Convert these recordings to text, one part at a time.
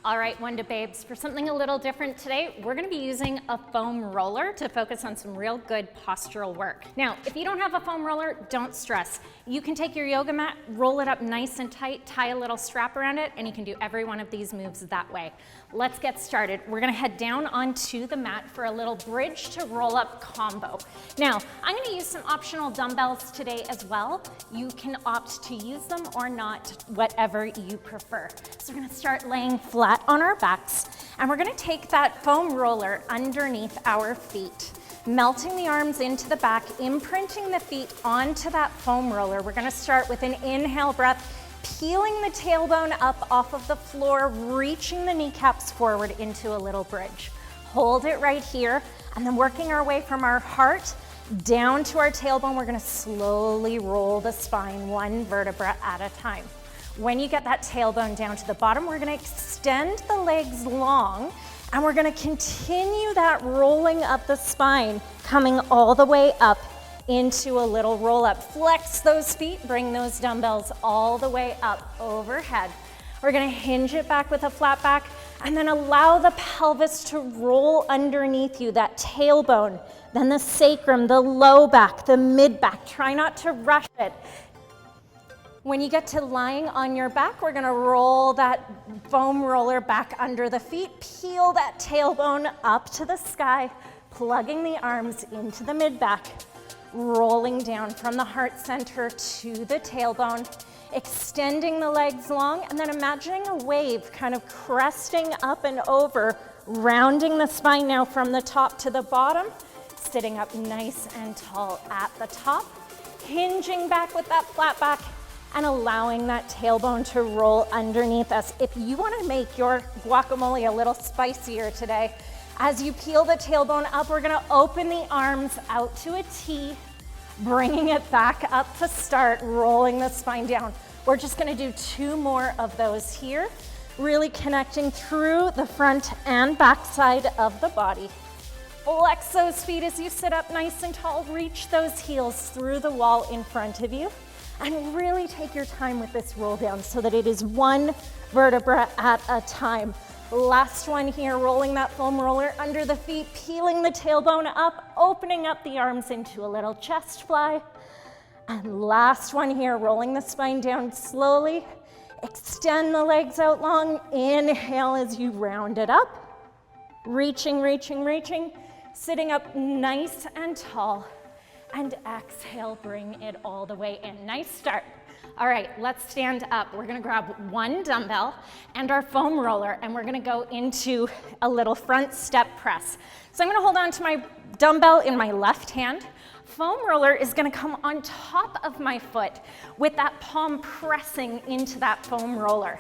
All right, Wunda Babes, for something a little different today, we're gonna be using a foam roller to focus on some real good postural work. Now, if you don't have a foam roller, don't stress. You can take your yoga mat, roll it up nice and tight, tie a little strap around it, and you can do every one of these moves that way. Let's get started. We're gonna head down onto the mat for a little bridge to roll up combo. Now, I'm gonna use some optional dumbbells today as well. You can opt to use them or not, whatever you prefer. So we're gonna start laying flat on our backs, and we're gonna take that foam roller underneath our feet, melting the arms into the back, imprinting the feet onto that foam roller. We're gonna start with an inhale breath, peeling the tailbone up off of the floor, reaching the kneecaps forward into a little bridge. Hold it right here, and then working our way from our heart down to our tailbone, we're gonna slowly roll the spine one vertebra at a time. When you get that tailbone down to the bottom, we're gonna extend the legs long, and we're gonna continue that rolling up the spine, coming all the way up into a little roll up. Flex those feet, bring those dumbbells all the way up overhead. We're gonna hinge it back with a flat back, and then allow the pelvis to roll underneath you, that tailbone, then the sacrum, the low back, the mid back. Try not to rush it. When you get to lying on your back, we're gonna roll that foam roller back under the feet, peel that tailbone up to the sky, plugging the arms into the mid back, rolling down from the heart center to the tailbone, extending the legs long, and then imagining a wave kind of cresting up and over, rounding the spine now from the top to the bottom, sitting up nice and tall at the top, hinging back with that flat back, and allowing that tailbone to roll underneath us. If you wanna make your guacamole a little spicier today, as you peel the tailbone up, we're gonna open the arms out to a T, bringing it back up to start, rolling the spine down. We're just gonna do 2 more of those here, really connecting through the front and back side of the body. Flex those feet as you sit up nice and tall, reach those heels through the wall in front of you, and really take your time with this roll down so that it is 1 vertebra at a time. Last one here, rolling that foam roller under the feet, peeling the tailbone up, opening up the arms into a little chest fly. And last one here, rolling the spine down slowly. Extend the legs out long. Inhale as you round it up. Reaching, reaching, reaching. Sitting up nice and tall. And exhale, bring it all the way in. Nice start. All right, let's stand up. We're gonna grab 1 dumbbell and our foam roller, and we're gonna go into a little front step press. So I'm gonna hold on to my dumbbell in my left hand. Foam roller is gonna come on top of my foot with that palm pressing into that foam roller.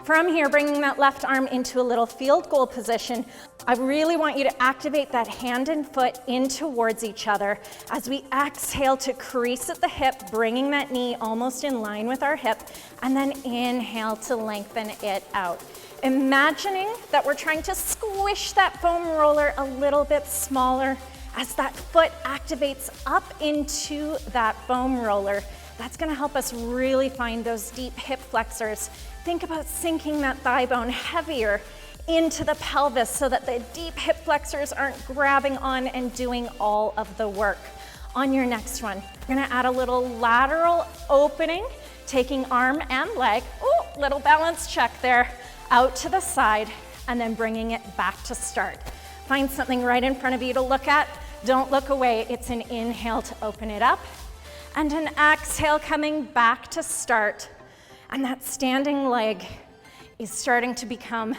From here, bringing that left arm into a little field goal position. I really want you to activate that hand and foot in towards each other as we exhale to crease at the hip, bringing that knee almost in line with our hip, and then inhale to lengthen it out. Imagining that we're trying to squish that foam roller a little bit smaller as that foot activates up into that foam roller. That's gonna help us really find those deep hip flexors. Think about sinking that thigh bone heavier into the pelvis so that the deep hip flexors aren't grabbing on and doing all of the work. On your next one, we're gonna add a little lateral opening, taking arm and leg, ooh, little balance check there, out to the side, and then bringing it back to start. Find something right in front of you to look at. Don't look away. It's an inhale to open it up, and an exhale coming back to start. And that standing leg is starting to become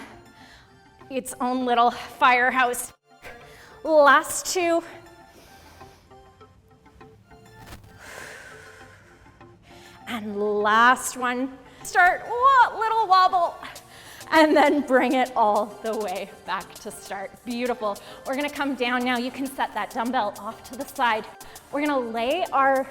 its own little firehouse. Last 2. And last one. Start, whoa, little wobble. And then bring it all the way back to start. Beautiful. We're gonna come down now. You can set that dumbbell off to the side. We're gonna lay our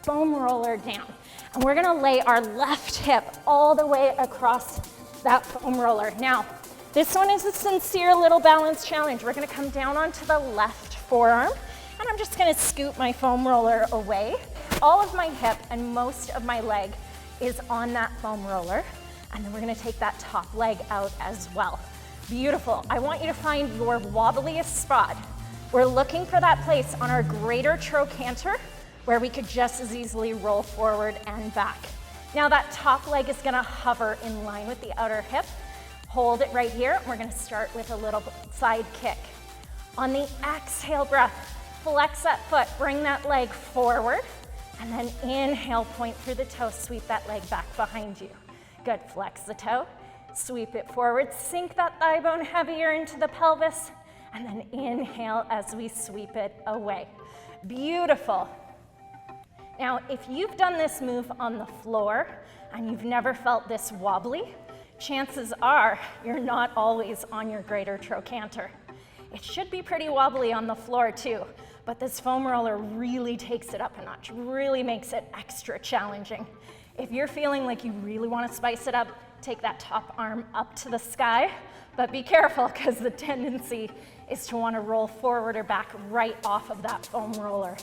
foam roller down, and we're gonna lay our left hip all the way across that foam roller. Now, this one is a sincere little balance challenge. We're gonna come down onto the left forearm, and I'm just gonna scoot my foam roller away. All of my hip and most of my leg is on that foam roller. And then we're gonna take that top leg out as well. Beautiful. I want you to find your wobbliest spot. We're looking for that place on our greater trochanter where we could just as easily roll forward and back. Now that top leg is gonna hover in line with the outer hip. Hold it right here. We're gonna start with a little side kick. On the exhale breath, flex that foot, bring that leg forward, and then inhale, point through the toe, sweep that leg back behind you. Good, flex the toe, sweep it forward, sink that thigh bone heavier into the pelvis, and then inhale as we sweep it away. Beautiful. Now, if you've done this move on the floor and you've never felt this wobbly, chances are you're not always on your greater trochanter. It should be pretty wobbly on the floor too, but this foam roller really takes it up a notch, really makes it extra challenging. If you're feeling like you really want to spice it up, take that top arm up to the sky, but be careful because the tendency is to want to roll forward or back right off of that foam roller.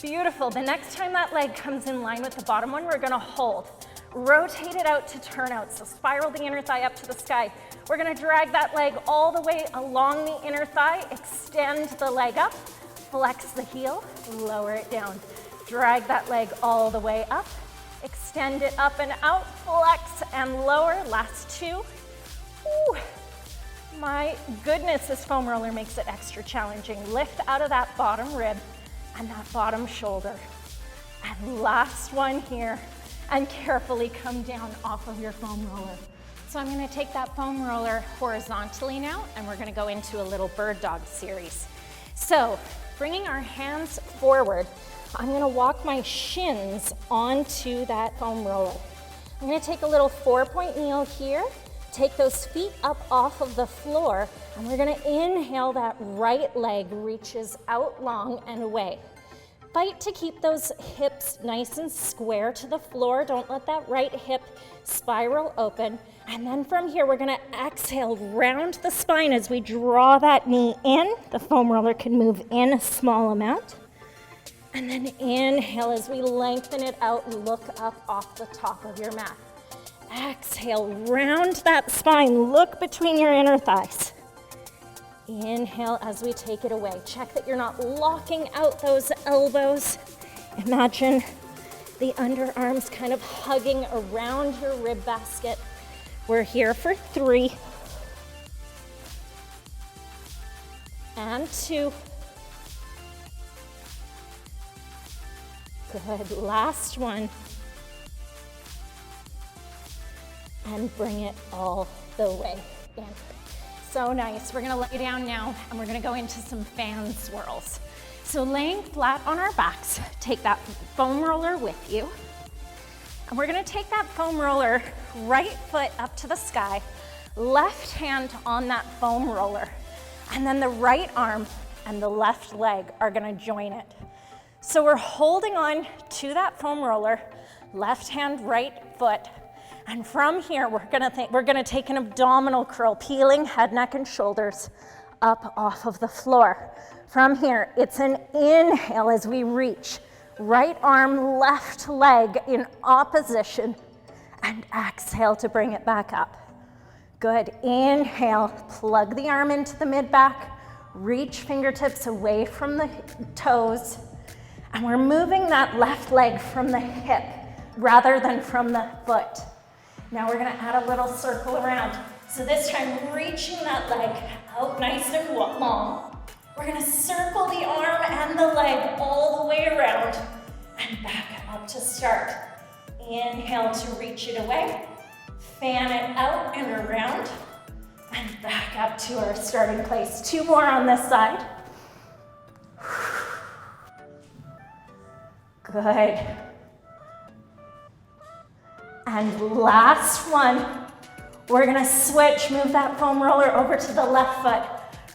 Beautiful. The next time that leg comes in line with the bottom one, we're going to hold. Rotate it out to turn out. So spiral the inner thigh up to the sky. We're going to drag that leg all the way along the inner thigh, extend the leg up, flex the heel, lower it down. Drag that leg all the way up, extend it up and out, flex and lower. Last two. Ooh. My goodness, this foam roller makes it extra challenging. Lift out of that bottom rib and that bottom shoulder. And last one here. And carefully come down off of your foam roller. So I'm gonna take that foam roller horizontally now, and we're gonna go into a little bird dog series. So bringing our hands forward, I'm gonna walk my shins onto that foam roller. I'm gonna take a little 4-point kneel here, take those feet up off of the floor, and we're gonna inhale, that right leg reaches out long and away. Fight to keep those hips nice and square to the floor. Don't let that right hip spiral open. And then from here, we're gonna exhale, round the spine as we draw that knee in. The foam roller can move in a small amount. And then inhale as we lengthen it out, look up off the top of your mat. Exhale, round that spine, look between your inner thighs. Inhale as we take it away. Check that you're not locking out those elbows. Imagine the underarms kind of hugging around your rib basket. We're here for 3 and 2. Good, last one. And bring it all the way in. So nice. We're gonna lay down now and we're gonna go into some fan swirls. So laying flat on our backs, take that foam roller with you. And we're gonna take that foam roller, right foot up to the sky, left hand on that foam roller, and then the right arm and the left leg are gonna join it. So we're holding on to that foam roller, left hand, right foot. And from here, we're gonna take an abdominal curl, peeling head, neck, and shoulders up off of the floor. From here, it's an inhale as we reach. Right arm, left leg in opposition, and exhale to bring it back up. Good, inhale, plug the arm into the mid-back, reach fingertips away from the toes, and we're moving that left leg from the hip rather than from the foot. Now we're gonna add a little circle around. So this time, reaching that leg out nice and long. We're gonna circle the arm and the leg all the way around and back up to start. Inhale to reach it away. Fan it out and around and back up to our starting place. 2 more on this side. Good. And last one, we're gonna switch, move that foam roller over to the left foot.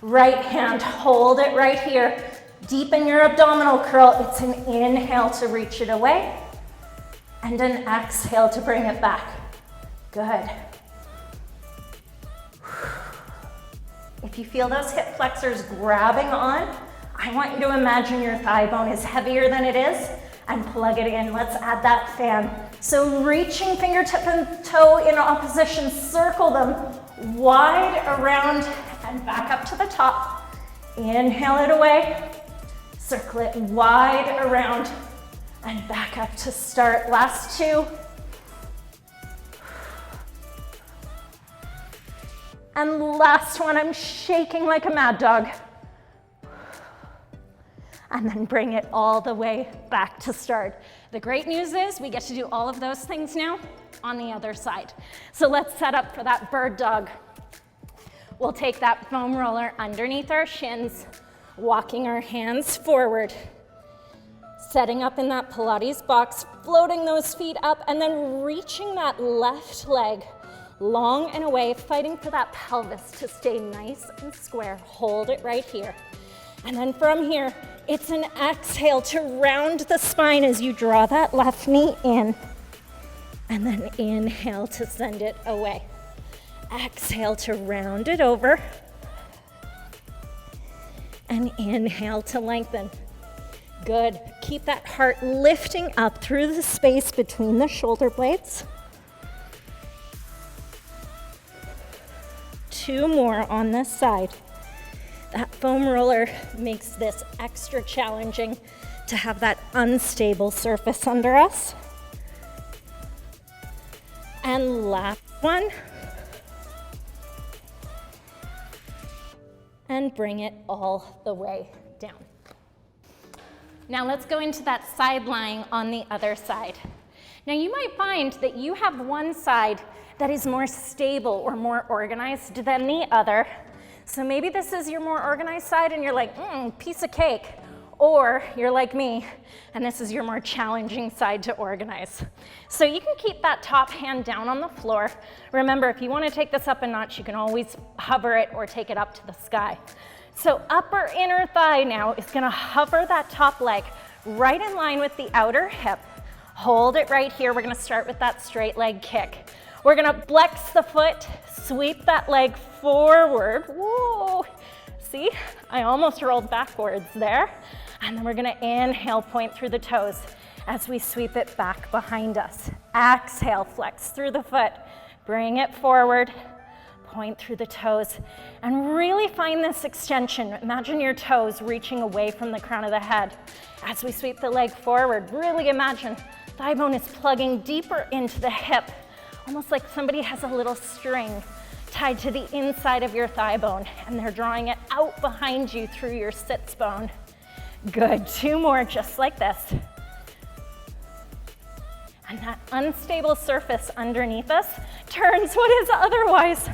Right hand, hold it right here. Deepen your abdominal curl. It's an inhale to reach it away and an exhale to bring it back. Good. If you feel those hip flexors grabbing on, I want you to imagine your thigh bone is heavier than it is and plug it in. Let's add that fan. So reaching fingertip and toe in opposition, circle them wide around and back up to the top. Inhale it away, circle it wide around and back up to start. Last two. And last one, I'm shaking like a mad dog. And then bring it all the way back to start. The great news is we get to do all of those things now on the other side. So let's set up for that bird dog. We'll take that foam roller underneath our shins, walking our hands forward, setting up in that Pilates box, floating those feet up, and then reaching that left leg long and away, fighting for that pelvis to stay nice and square. Hold it right here. And then from here, it's an exhale to round the spine as you draw that left knee in. And then inhale to send it away. Exhale to round it over. And inhale to lengthen. Good. Keep that heart lifting up through the space between the shoulder blades. Two more on this side. That foam roller makes this extra challenging to have that unstable surface under us. And last one. And bring it all the way down. Now let's go into that side lying on the other side. Now you might find that you have one side that is more stable or more organized than the other. So maybe this is your more organized side and you're like, piece of cake. Or you're like me and this is your more challenging side to organize. So you can keep that top hand down on the floor. Remember, if you want to take this up a notch, you can always hover it or take it up to the sky. So upper inner thigh now is going to hover that top leg right in line with the outer hip. Hold it right here. We're going to start with that straight leg kick. We're going to flex the foot, sweep that leg forward. Whoa. See, I almost rolled backwards there. And then we're going to inhale, point through the toes as we sweep it back behind us. Exhale, flex through the foot. Bring it forward, point through the toes, and really find this extension. Imagine your toes reaching away from the crown of the head. As we sweep the leg forward, really imagine thigh bone is plugging deeper into the hip, almost like somebody has a little string tied to the inside of your thigh bone, and they're drawing it out behind you through your sits bone. Good, two more just like this. And that unstable surface underneath us turns what is otherwise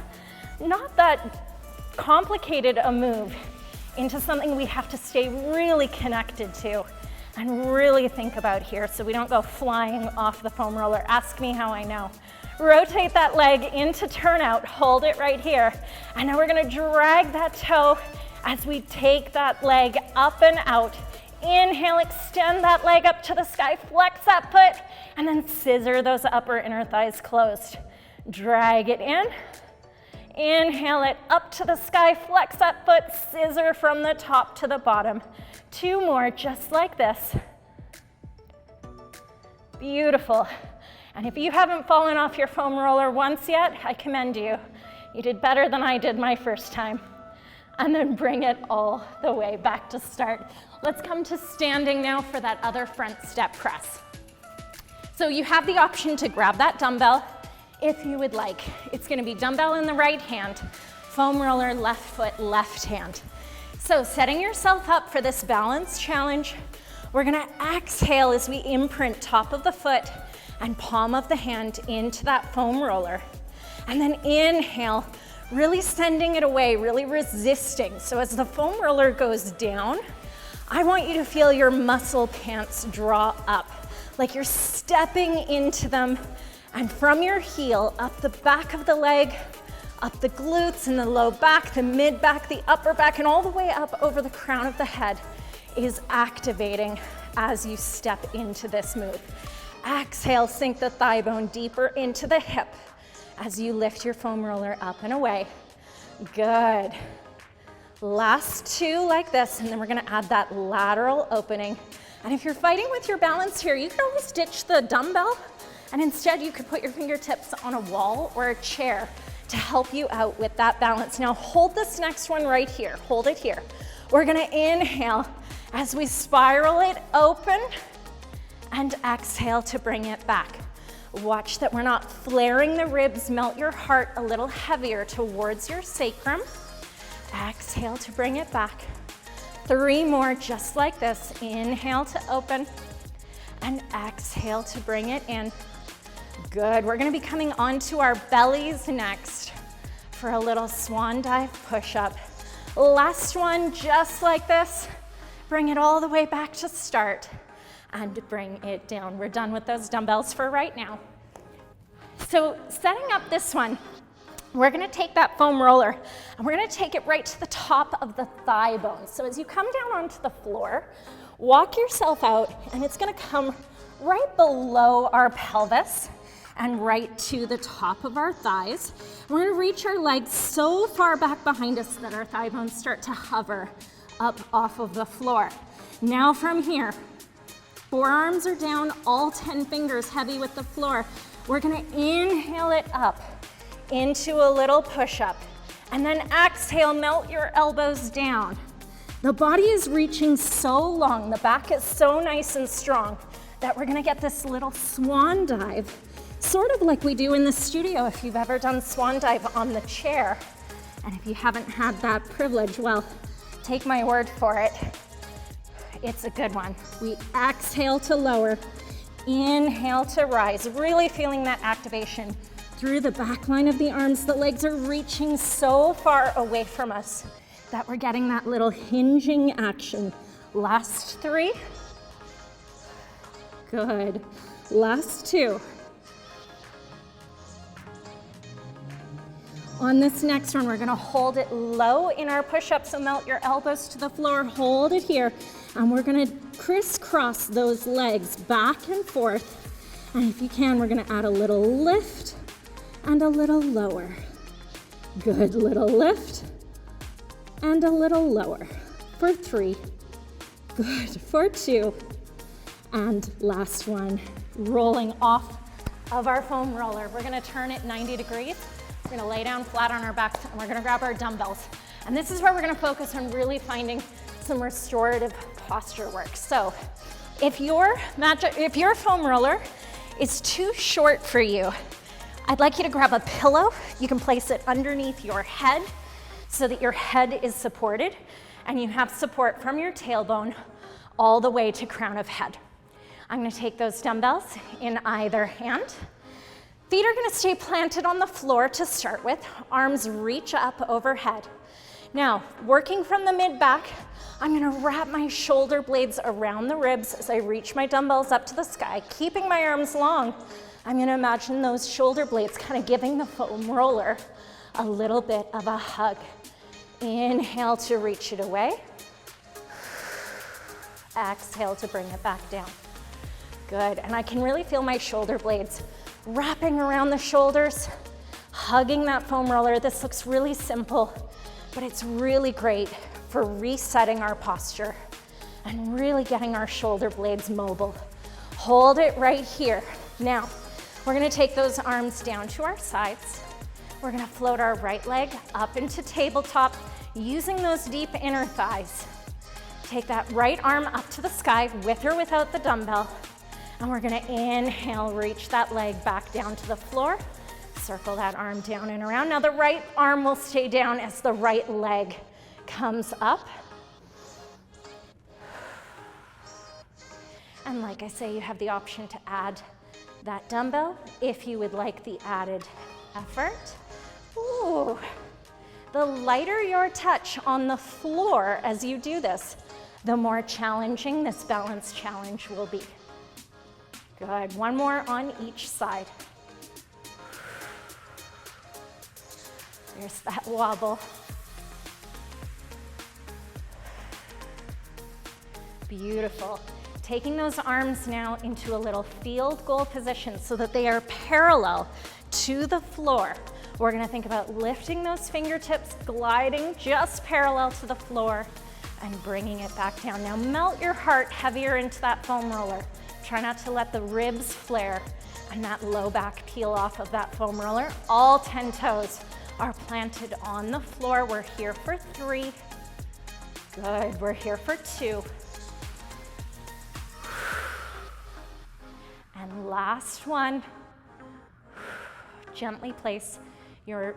not that complicated a move into something we have to stay really connected to and really think about here so we don't go flying off the foam roller. Ask me how I know. Rotate that leg into turnout, hold it right here. And now we're gonna drag that toe as we take that leg up and out. Inhale, extend that leg up to the sky, flex that foot, and then scissor those upper inner thighs closed. Drag it in. Inhale it up to the sky, flex that foot, scissor from the top to the bottom. Two more just like this. Beautiful. And if you haven't fallen off your foam roller once yet, I commend you. You did better than I did my first time. And then bring it all the way back to start. Let's come to standing now for that other front step press. So you have the option to grab that dumbbell if you would like. It's gonna be dumbbell in the right hand, foam roller left foot, left hand. So setting yourself up for this balance challenge, we're gonna exhale as we imprint top of the foot and palm of the hand into that foam roller. And then inhale, really sending it away, really resisting. So as the foam roller goes down, I want you to feel your muscle pants draw up, like you're stepping into them, and from your heel, up the back of the leg, up the glutes and the low back, the mid back, the upper back, and all the way up over the crown of the head is activating as you step into this move. Exhale, sink the thigh bone deeper into the hip as you lift your foam roller up and away. Good. Last two like this, and then we're gonna add that lateral opening. And if you're fighting with your balance here, you can always ditch the dumbbell And instead you could put your fingertips on a wall or a chair to help you out with that balance. Now hold this next one right here, hold it here. We're gonna inhale as we spiral it open and exhale to bring it back. Watch that we're not flaring the ribs, melt your heart a little heavier towards your sacrum. Exhale to bring it back. 3 more just like this. Inhale to open and exhale to bring it in. Good, we're gonna be coming onto our bellies next for a little swan dive push-up. Last one, just like this. Bring it all the way back to start and bring it down. We're done with those dumbbells for right now. So setting up this one, we're gonna take that foam roller and we're gonna take it right to the top of the thigh bone. So as you come down onto the floor, walk yourself out and it's gonna come right below our pelvis and right to the top of our thighs. We're gonna reach our legs so far back behind us that our thigh bones start to hover up off of the floor. Now from here, forearms are down, all 10 fingers heavy with the floor. We're gonna inhale it up into a little push-up. And then exhale, melt your elbows down. The body is reaching so long, the back is so nice and strong that we're gonna get this little swan dive, sort of like we do in the studio if you've ever done swan dive on the chair. And if you haven't had that privilege, well, take my word for it. It's a good one. We exhale to lower, inhale to rise, really feeling that activation through the back line of the arms. The legs are reaching so far away from us that we're getting that little hinging action. Last 3. Good. Last 2. On this next one, we're gonna hold it low in our push-up, so melt your elbows to the floor, hold it here, and we're gonna crisscross those legs back and forth. And if you can, we're gonna add a little lift and a little lower. Good, little lift and a little lower. For 3, good, for 2, and last one, rolling off of our foam roller. We're gonna turn it 90 degrees. We're gonna lay down flat on our backs and we're gonna grab our dumbbells. And this is where we're gonna focus on really finding some restorative posture work. So if your foam roller is too short for you, I'd like you to grab a pillow. You can place it underneath your head so that your head is supported and you have support from your tailbone all the way to crown of head. I'm gonna take those dumbbells in either hand. Feet are gonna stay planted on the floor to start with. Arms reach up overhead. Now, working from the mid-back, I'm gonna wrap my shoulder blades around the ribs as I reach my dumbbells up to the sky, keeping my arms long. I'm gonna imagine those shoulder blades kind of giving the foam roller a little bit of a hug. Inhale to reach it away. Exhale to bring it back down. Good, and I can really feel my shoulder blades wrapping around the shoulders, hugging that foam roller. This looks really simple, but it's really great for resetting our posture and really getting our shoulder blades mobile. Hold it right here. Now, we're gonna take those arms down to our sides. We're gonna float our right leg up into tabletop using those deep inner thighs. Take that right arm up to the sky with or without the dumbbell. And we're gonna inhale, reach that leg back down to the floor. Circle that arm down and around. Now the right arm will stay down as the right leg comes up. And like I say, you have the option to add that dumbbell if you would like the added effort. Ooh. The lighter your touch on the floor as you do this, the more challenging this balance challenge will be. Good, one more on each side. There's that wobble. Beautiful. Taking those arms now into a little field goal position so that they are parallel to the floor. We're gonna think about lifting those fingertips, gliding just parallel to the floor and bringing it back down. Now melt your heart heavier into that foam roller. Try not to let the ribs flare and that low back peel off of that foam roller. All 10 toes are planted on the floor. We're here for 3. Good, we're here for 2. And last one. Gently place your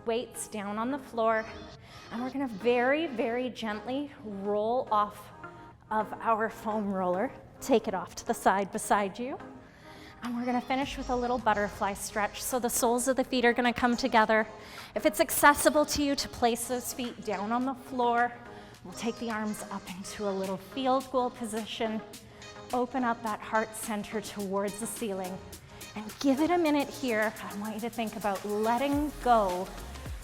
weights down on the floor, and we're gonna very, very gently roll off of our foam roller. Take it off to the side beside you. And we're gonna finish with a little butterfly stretch. So the soles of the feet are gonna come together. If it's accessible to you to place those feet down on the floor, we'll take the arms up into a little field goal position. Open up that heart center towards the ceiling. And give it a minute here. I want you to think about letting go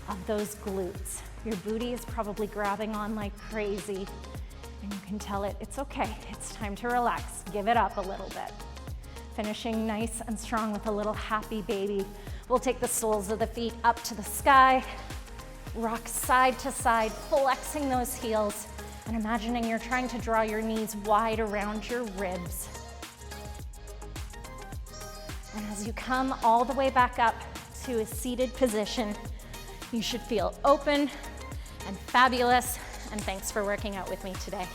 of those glutes. Your booty is probably grabbing on like crazy, and you can tell it, it's okay. It's time to relax. Give it up a little bit. Finishing nice and strong with a little happy baby. We'll take the soles of the feet up to the sky, rock side to side, flexing those heels, and imagining you're trying to draw your knees wide around your ribs. And as you come all the way back up to a seated position, you should feel open and fabulous. And thanks for working out with me today.